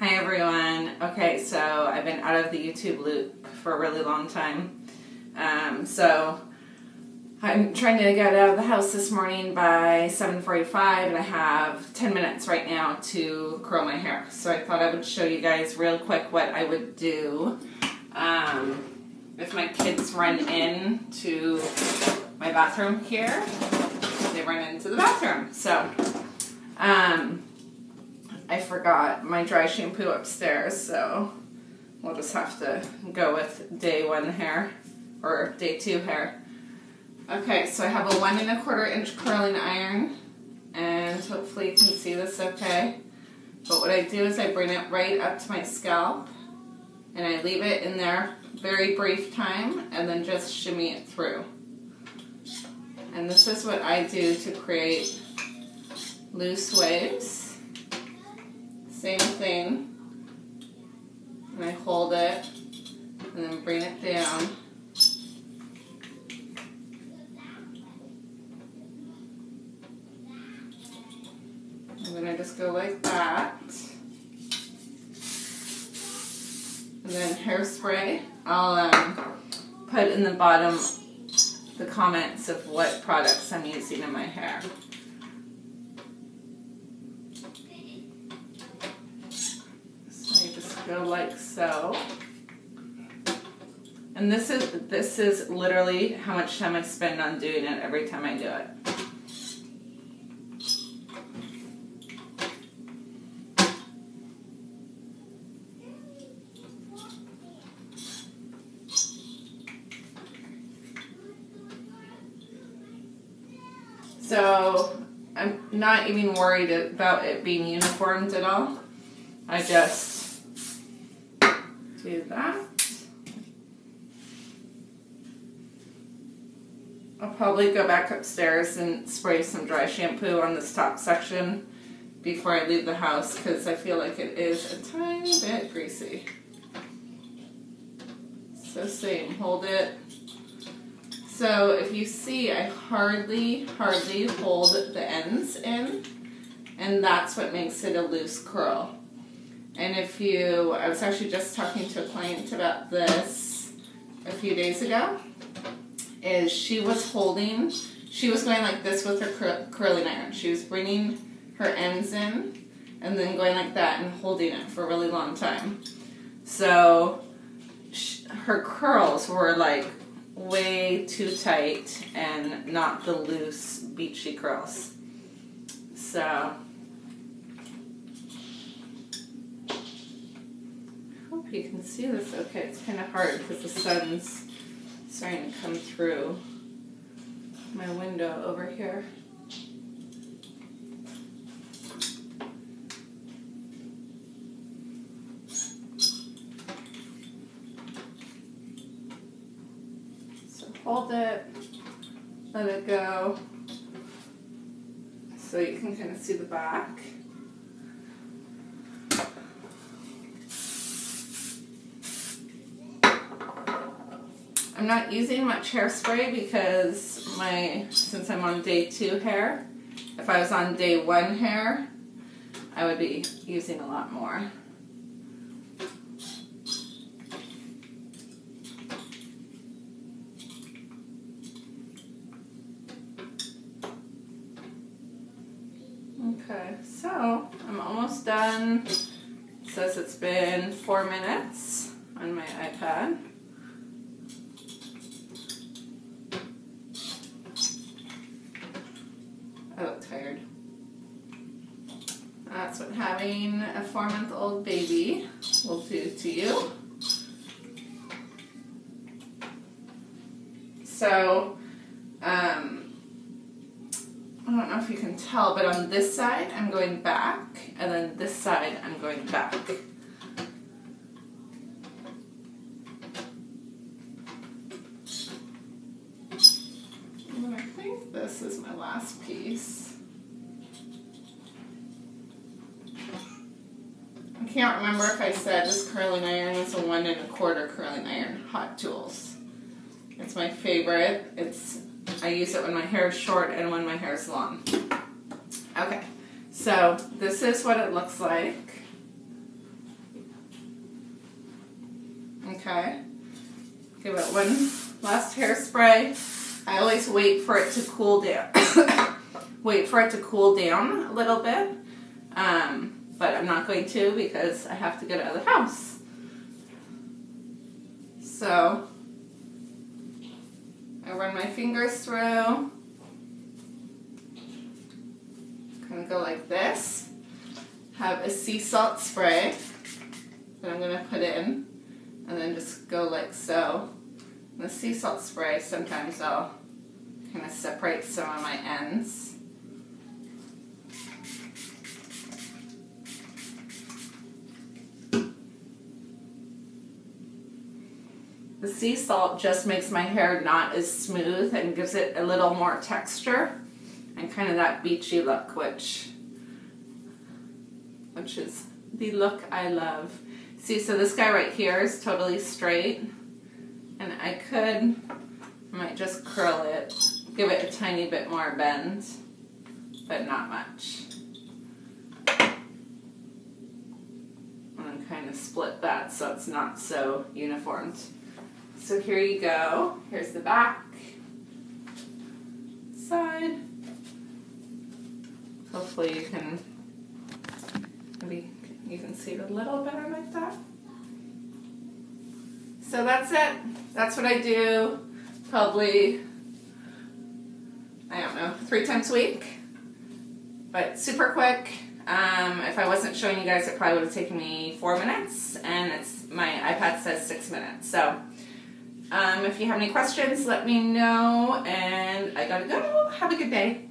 Hi everyone. Okay, so I've been out of the YouTube loop for a really long time. So I'm trying to get out of the house this morning by 7:45 and I have 10 minutes right now to curl my hair. So I thought I would show you guys real quick what I would do if my kids run into my bathroom here. They run into the bathroom. So I forgot my dry shampoo upstairs, so we'll just have to go with day 1 hair, or day 2 hair. Okay, so I have a 1 1/4 inch curling iron, and hopefully you can see this okay. But what I do is I bring it right up to my scalp, and I leave it in there very brief time, and then just shimmy it through. And this is what I do to create loose waves. Same thing, and I hold it and then bring it down. And then I just go like that. And then hairspray, I'll put in the bottom the comments of what products I'm using in my hair. Go like so. And this is literally how much time I spend on doing it every time I do it. So I'm not even worried about it being uniformed at all. I just do that. I'll probably go back upstairs and spray some dry shampoo on this top section before I leave the house because I feel like it is a tiny bit greasy. So same, hold it. So if you see, I hardly hold the ends in, and that's what makes it a loose curl. And I was actually just talking to a client about this a few days ago, is she was going like this with her curling iron. She was bringing her ends in and then going like that and holding it for a really long time. So her curls were like way too tight and not the loose beachy curls. So you can see this okay. It's kind of hard because the sun's starting to come through my window over here. So hold it, let it go, so you can kind of see the back. I'm not using much hairspray because since I'm on day 2 hair, if I was on day 1 hair, I would be using a lot more. Okay, so I'm almost done. It says it's been 4 minutes on my iPad. I look tired. That's what having a 4-month-old baby will do to you. So, I don't know if you can tell, but on this side I'm going back, and then this side I'm going back. This is my last piece. I can't remember if I said this curling iron is a 1 1/4 curling iron, Hot Tools. It's my favorite. I use it when my hair is short and when my hair is long. Okay, so this is what it looks like. Okay. Give it one last hairspray. I always wait for it to cool down. Wait for it to cool down a little bit. But I'm not going to because I have to get out of the house. So I run my fingers through. Kind of go like this. Have a sea salt spray that I'm going to put in. And then just go like so. And the sea salt spray, sometimes I'll kind of separate some of my ends. The sea salt just makes my hair not as smooth and gives it a little more texture and kind of that beachy look, which is the look I love. See, so this guy right here is totally straight, and I might just curl it, give it a tiny bit more bend, but not much. And then kind of split that so it's not so uniformed. So here you go. Here's the back side. Hopefully you can, maybe you can see it a little better like that. So that's it. That's what I do probably, I don't know, 3 times a week. But super quick. If I wasn't showing you guys, it probably would have taken me 4 minutes, and my iPad says 6 minutes. So if you have any questions, let me know, and I gotta go. Have a good day.